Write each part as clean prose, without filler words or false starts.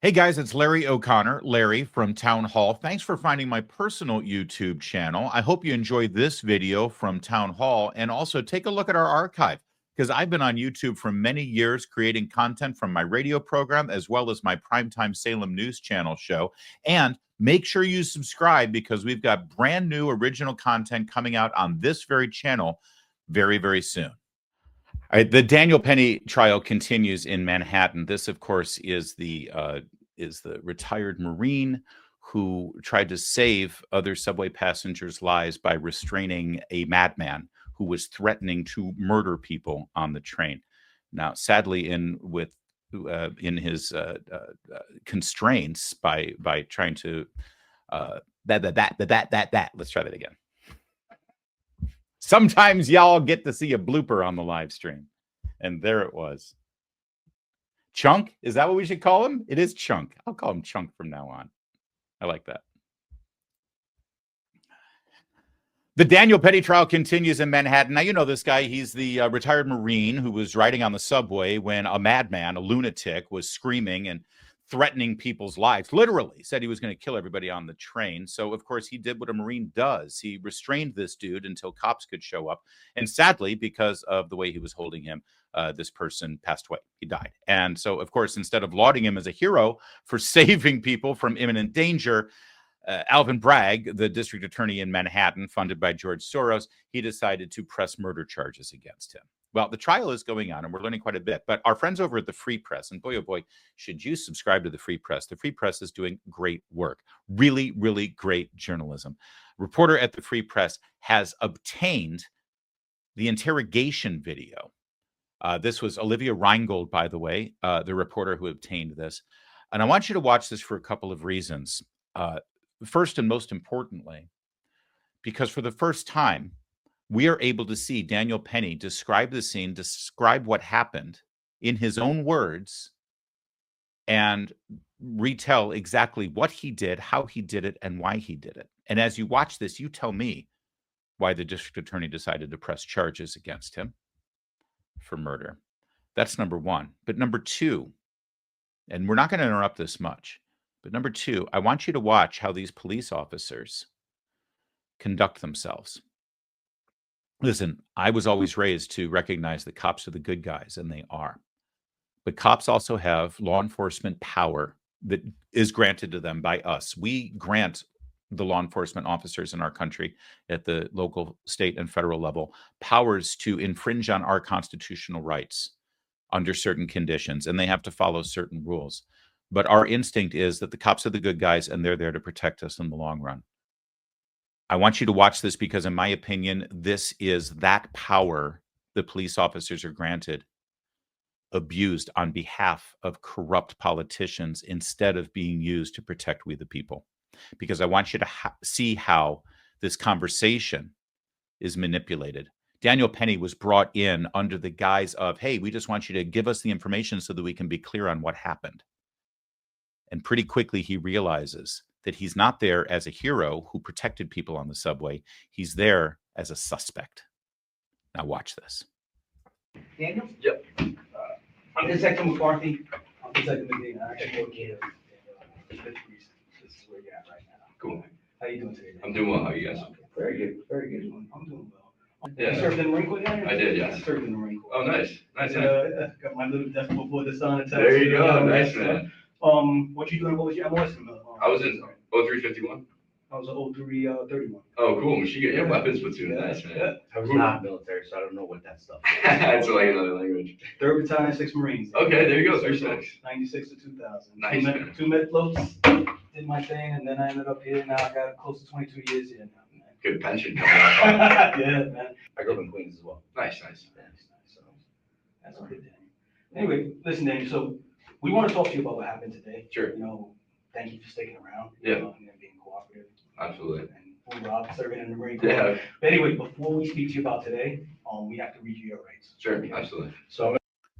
Hey guys, it's Larry O'Connor, Larry from Town Hall. Thanks for finding my personal YouTube channel. I hope you enjoyed this video from Town Hall, and also take a look at our archive, because I've been on YouTube for many years creating content from my radio program as well as my primetime Salem News Channel show. And make sure you subscribe, because we've got brand new original content coming out on this very channel very, very soon. All right, the Daniel Penny trial continues in Manhattan. This, of course, is the retired Marine who tried to save other subway passengers' lives by restraining a madman who was threatening to murder people on the train. Now, sadly, in his constraints by trying to let's try that again. Sometimes y'all get to see a blooper on the live stream. And there it was. Chunk? Is that what we should call him? It is Chunk. I'll call him Chunk from now on. I like that. The Daniel Penny trial continues in Manhattan. Now, you know this guy. He's the retired Marine who was riding on the subway when a madman, a lunatic, was screaming and threatening people's lives. Literally said he was going to kill everybody on the train. So, of course, he did what a Marine does. He restrained this dude until cops could show up. And sadly, because of the way he was holding him, this person passed away. He died. And so, of course, instead of lauding him as a hero for saving people from imminent danger, Alvin Bragg, the district attorney in Manhattan, funded by George Soros, he decided to press murder charges against him. Well, the trial is going on, and we're learning quite a bit. But our friends over at the Free Press, and boy, oh boy, should you subscribe to the Free Press. The Free Press is doing great work. Really, really great journalism. Reporter at the Free Press has obtained the interrogation video. This was Olivia Reingold, by the way, the reporter who obtained this. And I want you to watch this for a couple of reasons. First and most importantly, because for the first time, we are able to see Daniel Penny describe the scene, describe what happened in his own words, and retell exactly what he did, how he did it, and why he did it. And as you watch this, you tell me why the district attorney decided to press charges against him for murder. That's number one. But number two, and we're not going to interrupt this much, but number two, I want you to watch how these police officers conduct themselves. Listen, I was always raised to recognize that cops are the good guys, and they are. But cops also have law enforcement power that is granted to them by us. We grant the law enforcement officers in our country at the local, state, and federal level powers to infringe on our constitutional rights under certain conditions, and they have to follow certain rules. But our instinct is that the cops are the good guys, and they're there to protect us in the long run. I want you to watch this because, in my opinion, this is that power the police officers are granted abused on behalf of corrupt politicians instead of being used to protect we the people. Because I want you to see how this conversation is manipulated. Daniel Penny was brought in under the guise of, hey, we just want you to give us the information so that we can be clear on what happened. And pretty quickly he realizes that he's not there as a hero who protected people on the subway. He's there as a suspect. Now watch this. Daniel? Yep. I'm Detective McCarthy. I'm Detective Medina. I actually work here. This is where you're at right now. Cool. How you doing today? I'm doing well. How are you guys? Very good. Very good. I'm doing well. Yeah. You served in the Marine Corps? I did, yes. I served in the Marine Corps. Oh, nice. Nice. Got my little desk before the sun. There you go. Nice, man. What you doing? What was your MOS? I was in 0351. I was an 0331. Oh, cool. Michigan Air Weapons Platoon. Nice, man. Yeah. I was not military, so I don't know what that stuff is. That's like another language. 3rd Battalion, 6th Marines. Okay, there you go. 36. 96 to 2000. Nice, man. Two med floats. Did my thing, and then I ended up here. Now I got close to 22 years here now, man. Good pension coming up. Yeah, man. I grew up in Queens as well. Nice. So that's good, Danny. Anyway, listen, Danny. So we want to talk to you about what happened today. Sure. Thank you for sticking around. Yeah. And being cooperative. Absolutely. And Rob serving in the Marine Corps. Yeah. But anyway, before we speak to you about today, we have to read you your rights. Sure. Absolutely. So.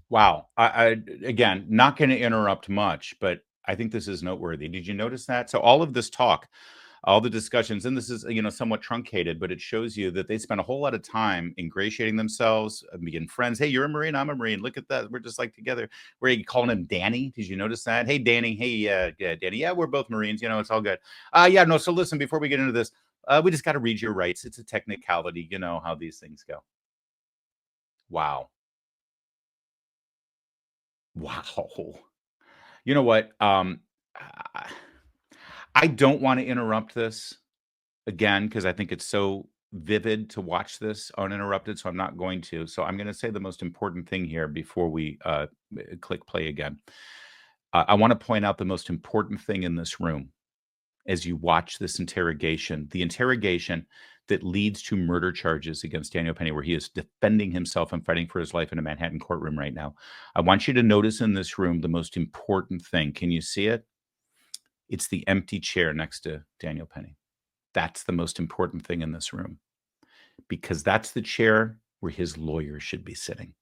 Wow. I again, not going to interrupt much, but I think this is noteworthy. Did you notice that? So all of this talk all the discussions, and this is, somewhat truncated, but it shows you that they spent a whole lot of time ingratiating themselves, being friends. Hey, you're a Marine, I'm a Marine. Look at that. We're just like together. We're calling him Danny. Did you notice that? Hey, Danny. Hey, yeah, Danny. Yeah, we're both Marines. It's all good. Yeah, no. So listen, before we get into this, we just got to read your rights. It's a technicality. You know how these things go. Wow. You know what? I don't want to interrupt this again because I think it's so vivid to watch this uninterrupted, so I'm not going to. So I'm going to say the most important thing here before we click play again. I want to point out the most important thing in this room as you watch this interrogation, the interrogation that leads to murder charges against Daniel Penny, where he is defending himself and fighting for his life in a Manhattan courtroom right now. I want you to notice in this room the most important thing. Can you see it? It's the empty chair next to Daniel Penny. That's the most important thing in this room, because that's the chair where his lawyer should be sitting.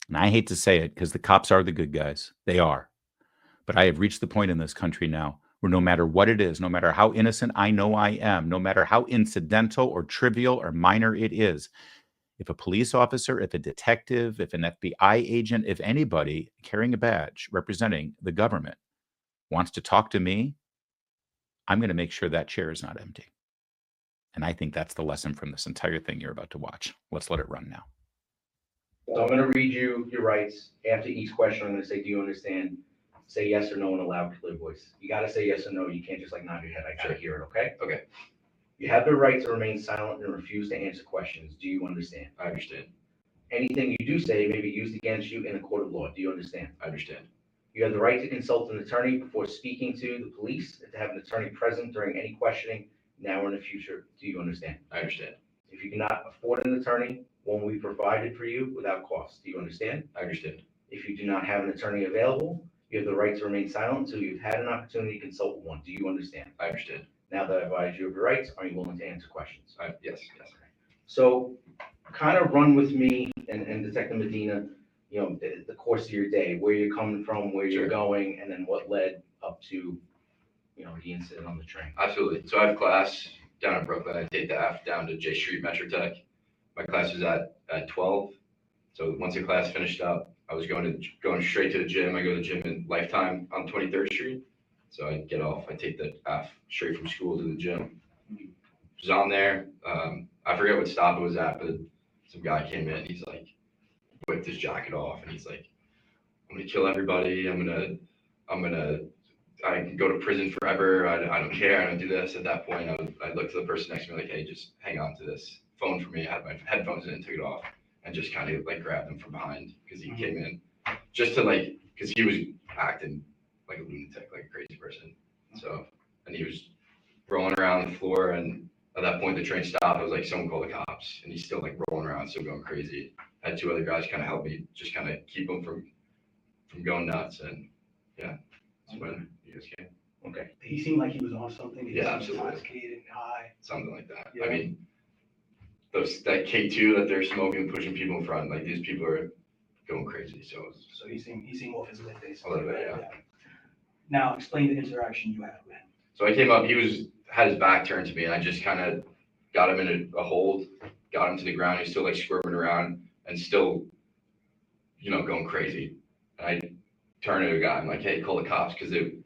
And I hate to say it because the cops are the good guys. They are. But I have reached the point in this country now where no matter what it is, no matter how innocent I know I am, no matter how incidental or trivial or minor it is, if a police officer, if a detective, if an FBI agent, if anybody carrying a badge representing the government wants to talk to me, I'm going to make sure that chair is not empty. And I think that's the lesson from this entire thing you're about to watch. Let's let it run now. So I'm gonna read you your rights. After each question, I'm gonna say, do you understand? Say yes or no in a loud, clear voice. You gotta say yes or no. You can't just nod your head. I gotta hear it, okay? Okay. You have the right to remain silent and refuse to answer questions. Do you understand? I understand. Anything you do say may be used against you in a court of law. Do you understand? I understand. You have the right to consult an attorney before speaking to the police and to have an attorney present during any questioning now or in the future. Do you understand? I understand. If you cannot afford an attorney, one will be provided for you without cost. Do you understand? I understand. If you do not have an attorney available, you have the right to remain silent until you've had an opportunity to consult with one. Do you understand? I understand. Now that I've advised you of your rights, are you willing to answer questions? Yes. So kind of run with me and Detective Medina, the course of your day, where you're coming from, where you're Sure. going, and then what led up to, the incident on the train. Absolutely. So I have class down in Brooklyn. I take the F down to J Street Metro Tech. My class was at 12. So once the class finished up, I was going straight to the gym. I go to the gym in Lifetime on 23rd Street. So I get off, I take the F straight from school to the gym. Was on there. I forget what stop it was at, but some guy came in. He's like, whipped his jacket off, and he's like, "I'm gonna kill everybody. I can go to prison forever. I don't care. I don't do this." At that point, I looked to the person next to me like, "Hey, just hang on to this phone for me." I had my headphones in and took it off, and just kind of grabbed him from behind because he came in just to because he was acting like a lunatic, like a crazy person. So, and he was rolling around the floor, and at that point the train stopped. I was like, "Someone call the cops," and he's still rolling around, still going crazy. I had two other guys kind of help me, just kind of keep him from going nuts, and yeah, that's when you guys came. Okay. He seemed like he was on something. Yeah, absolutely. Intoxicated, high. Something like that. Yeah. I mean, that K2 that they're smoking, pushing people in front, these people are going crazy. So he seemed off his lid, basically. A little bit, yeah. Now explain the interaction you had with him. So I came up, he had his back turned to me, and I just kind of got him in a hold, got him to the ground. He's still squirming around and still, going crazy. And I turned to the guy, I'm like, "Hey, call the cops," because the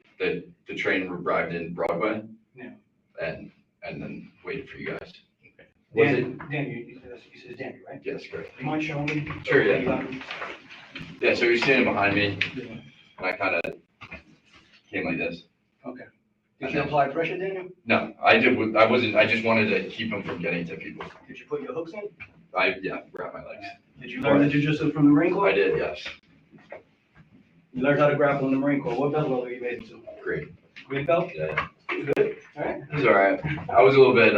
train arrived in Broadway. Yeah. And then waited for you guys. Dan, you said Danny, right? Yes, correct. Do you mind showing me? Sure, yeah. You got him? Yeah, so he was standing behind me, Yeah. and I kind of came like this. Okay. Did you apply pressure, Daniel? No, I wasn't, I just wanted to keep him from getting to people. Did you put your hooks in? Grab my legs. Did you learn the jiu-jitsu from the Marine Corps? I did, yes. You learned how to grapple in the Marine Corps. What belt level are you made it to? Great. Green belt? Yeah, Good. All right. it was all right. I was a little bit,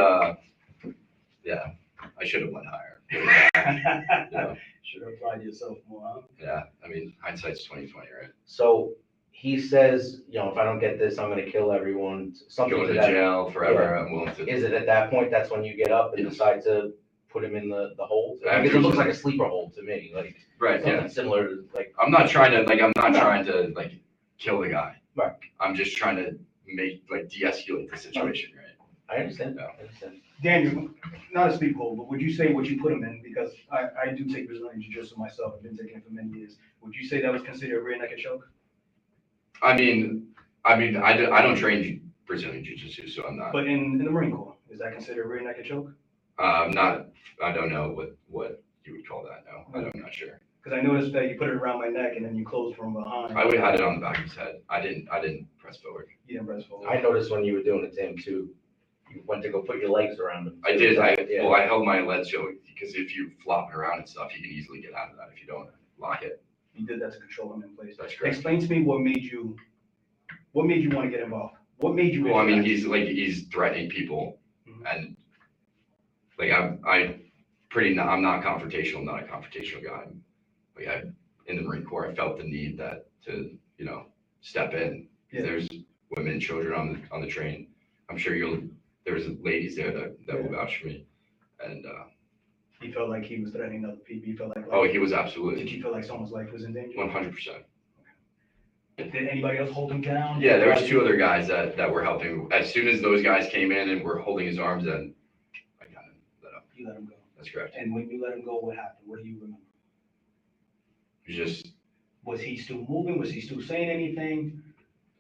I should have went higher. Yeah, Should have applied yourself more, huh? yeah, I mean, hindsight's 20/20, right? So he says, if I don't get this, I'm gonna kill everyone. Something Going to to that. jail forever, Yeah. I'm willing to. Is it at that point, that's when you get up and Yes. decide to put him in the hold? After- Because it looks like a sleeper hold to me, Right, yeah. something similar to I'm not trying to kill the guy. Right. I'm just trying to de-escalate the situation, right? I understand. Yeah. I understand. Daniel, not a speedball, but would you say what you put him in, because I do take Brazilian Jiu-Jitsu myself, I've been taking it for many years, would you say that was considered a rear naked choke? I don't train Brazilian Jiu-Jitsu, so I'm not. But in the Marine Corps, is that considered a rear naked choke? Not. I don't know what you would call that. No, I'm not sure. Because I noticed that you put it around my neck and then you closed from behind. I would have had it on the back of his head. I didn't press forward. You didn't press forward. I noticed when you were doing it to him too, you went to go put your legs around him. I did. Yeah. Well, I held my legs so because if you flop around and stuff, you can easily get out of that if you don't lock it. You did that to control him in place. That's correct. Explain to me what made you want to get involved? What made you? Well, I mean, he's threatening people, and like I'm not confrontational. I'm not a confrontational guy. Like in the Marine Corps, I felt the need to step in. Yeah. There's women and children on the train. I'm sure there's ladies there that will vouch for me, and He felt like he was threatening other people. He felt like. oh, he was Did absolutely you feel like someone's life was in danger? 100%. Did anybody else hold him down? Yeah, there was two other guys that were helping. As soon as those guys came in and were holding his arms, then I got him let up. You let him go. That's correct. And when you let him go, what happened? What do you remember? Just, Was he still moving? Was he still saying anything?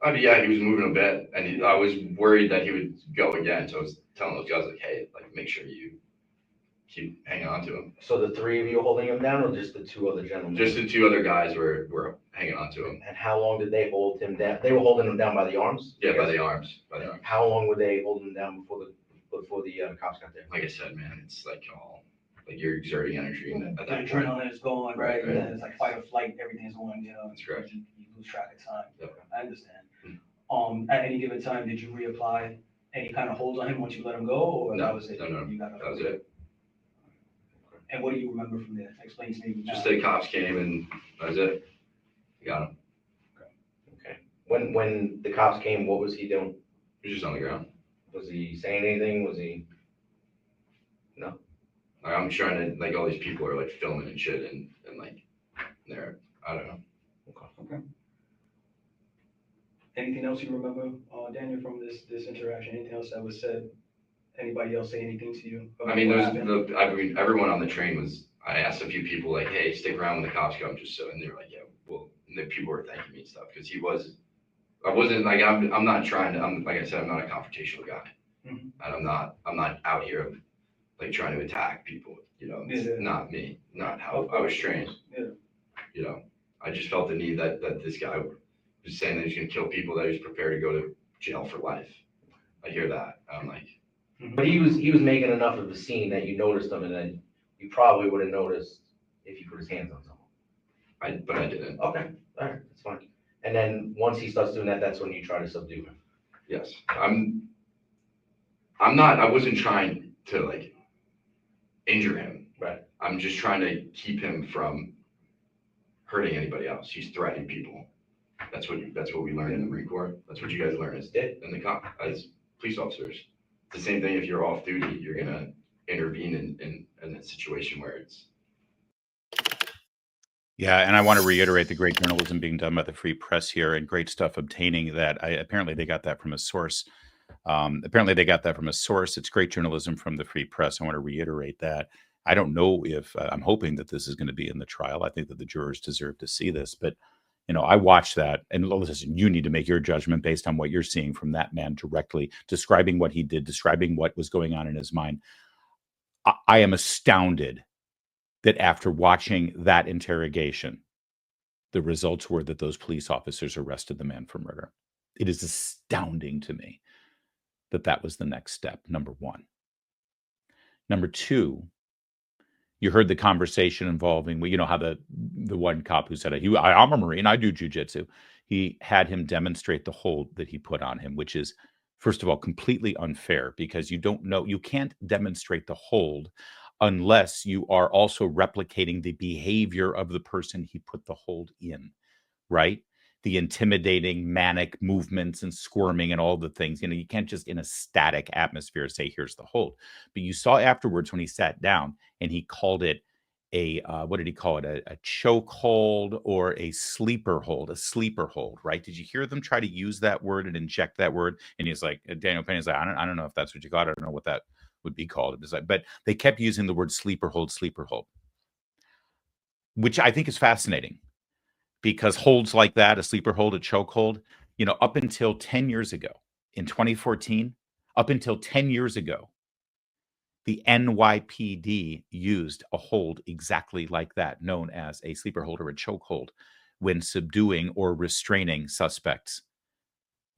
I mean, yeah, he was moving a bit, and I was worried that he would go again. So I was telling those guys, like, hey, like, make sure you keep hanging on to him. So the three of you holding him down, or just the two other gentlemen? Just the two other guys were hanging on to him. And how long did they hold him down? They were holding him down by the arms? Yeah, by the arms. How long were they holding him down before the cops got there? Like I said, man, it's like you're exerting energy at The that point. adrenaline is going, right? Right, right. And it's like fight or flight, everything's going, That's correct. You lose track of time. Yep. I understand. At any given time, did you reapply any kind of holds on him once you let him go, or No, that was it? no, You got that was it. And what do you remember from there? Explain to me. Just now. the cops came and that was it. We got him. Okay. When the cops came, what was he doing? He was just on the ground. Was he saying anything? Was he? No. Like, I'm trying to, like, all these people are like filming and shit and like they're, I don't know. Okay. Anything else you remember, Daniel, from this interaction? Anything else that was said? Anybody else say anything to you? I mean, everyone on the train was, I asked a few people like, hey, stick around when the cops come, just so, and they were like, yeah, well, and the people were thanking me and stuff, because I wasn't like, I'm not trying to, like I said, I'm not a confrontational guy. Mhm. And I'm not out here like trying to attack people, it's not me, not how I was trained. Yeah. I just felt the need that this guy was saying that he's gonna kill people, that he's prepared to go to jail for life. I hear that, I'm like, But he was making enough of a scene that you noticed him, and then you probably would have noticed if he put his hands on someone. but I didn't. Okay, all right, that's fine. And then once he starts doing that, that's when you try to subdue him. Yes, I wasn't trying to like injure him. Right. I'm just trying to keep him from hurting anybody else. He's threatening people. That's what we learned in the Marine Corps. That's what you guys learn as police officers. It's the same thing if you're off duty, you're gonna intervene in a situation where it's. Yeah, and I want to reiterate the great journalism being done by the Free Press here, and great stuff obtaining that. Apparently they got that from a source. It's great journalism from the Free Press. I want to reiterate that. I don't know if I'm hoping that this is going to be in the trial. I think that the jurors deserve to see this, but I watched that, and listen, you need to make your judgment based on what you're seeing from that man directly, describing what he did, describing what was going on in his mind. I am astounded that after watching that interrogation, the results were that those police officers arrested the man for murder. It is astounding to me that that was the next step, number one. Number two, you heard the conversation involving, how the one cop who said, I'm a Marine, I do jujitsu. He had him demonstrate the hold that he put on him, which is, first of all, completely unfair, because you can't demonstrate the hold unless you are also replicating the behavior of the person he put the hold in, right? The intimidating, manic movements and squirming and all the things. You can't just in a static atmosphere say, here's the hold. But you saw afterwards when he sat down and he called it what did he call it? A choke hold or a sleeper hold, right? Did you hear them try to use that word and inject that word? And he's like, Daniel Penny's like, I don't know if that's what you got. I don't know what that would be called. It was like, but they kept using the word sleeper hold, which I think is fascinating because holds like that, a sleeper hold, a choke hold, you know, up until 10 years ago in 2014, up until 10 years ago, the NYPD used a hold exactly like that, known as a sleeper hold or a choke hold, when subduing or restraining suspects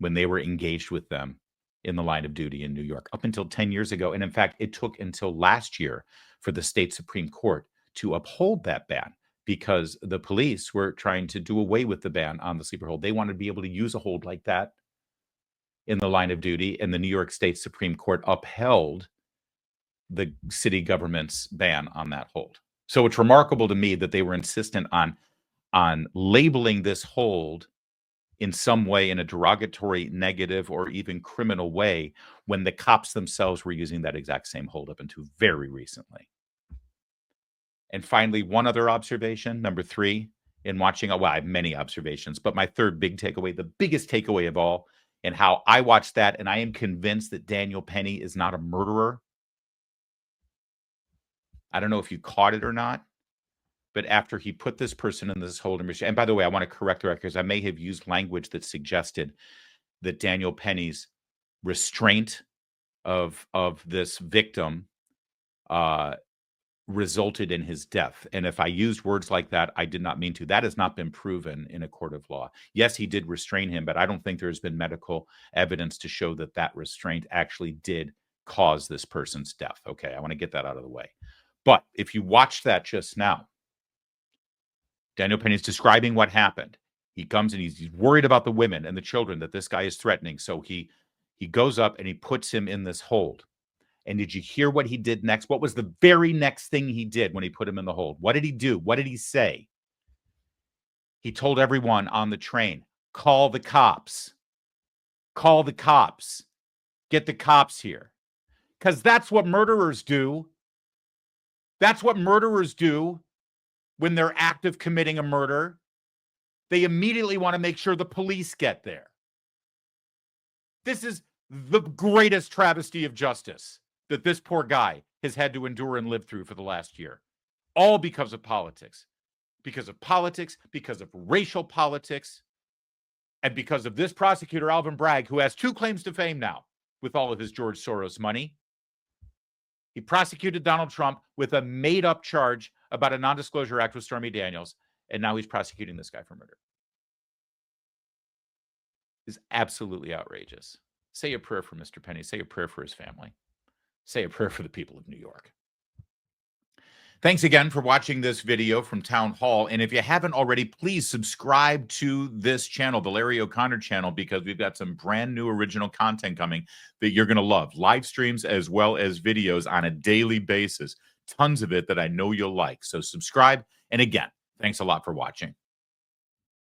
when they were engaged with them in the line of duty in New York, up until 10 years ago. And in fact, it took until last year for the state Supreme Court to uphold that ban because the police were trying to do away with the ban on the sleeper hold. They wanted to be able to use a hold like that in the line of duty, and the New York State Supreme Court upheld the city government's ban on that hold. So it's remarkable to me that they were insistent on labeling this hold in some way in a derogatory, negative, or even criminal way when the cops themselves were using that exact same hold up until very recently. And finally, one other observation, number 3, in watching, well, I have many observations, but my third big takeaway, the biggest takeaway of all, and how I watched that, and I am convinced that Daniel Penny is not a murderer. I don't know if you caught it or not, but after he put this person in this hold, and by the way, I want to correct the record because I may have used language that suggested that Daniel Penny's restraint of this victim resulted in his death. And if I used words like that, I did not mean to. That has not been proven in a court of law. Yes, he did restrain him, but I don't think there's been medical evidence to show that that restraint actually did cause this person's death. Okay, I want to get that out of the way. But if you watched that just now, Daniel Penny is describing what happened. He comes and he's worried about the women and the children that this guy is threatening. So he goes up and he puts him in this hold. And did you hear what he did next? What was the very next thing he did when he put him in the hold? What did he do? What did he say? He told everyone on the train, call the cops. Call the cops. Get the cops here. Because that's what murderers do. That's what murderers do when they're active committing a murder. They immediately want to make sure the police get there. This is the greatest travesty of justice that this poor guy has had to endure and live through for the last year. All because of politics. Because of politics, because of racial politics, and because of this prosecutor, Alvin Bragg, who has 2 claims to fame now with all of his George Soros money. He prosecuted Donald Trump with a made-up charge about a non-disclosure act with Stormy Daniels, and now he's prosecuting this guy for murder. It's absolutely outrageous. Say a prayer for Mr. Penny. Say a prayer for his family. Say a prayer for the people of New York. Thanks again for watching this video from Town Hall. And if you haven't already, please subscribe to this channel, the Larry O'Connor channel, because we've got some brand new original content coming that you're going to love. Live streams as well as videos on a daily basis. Tons of it that I know you'll like. So subscribe. And again, thanks a lot for watching.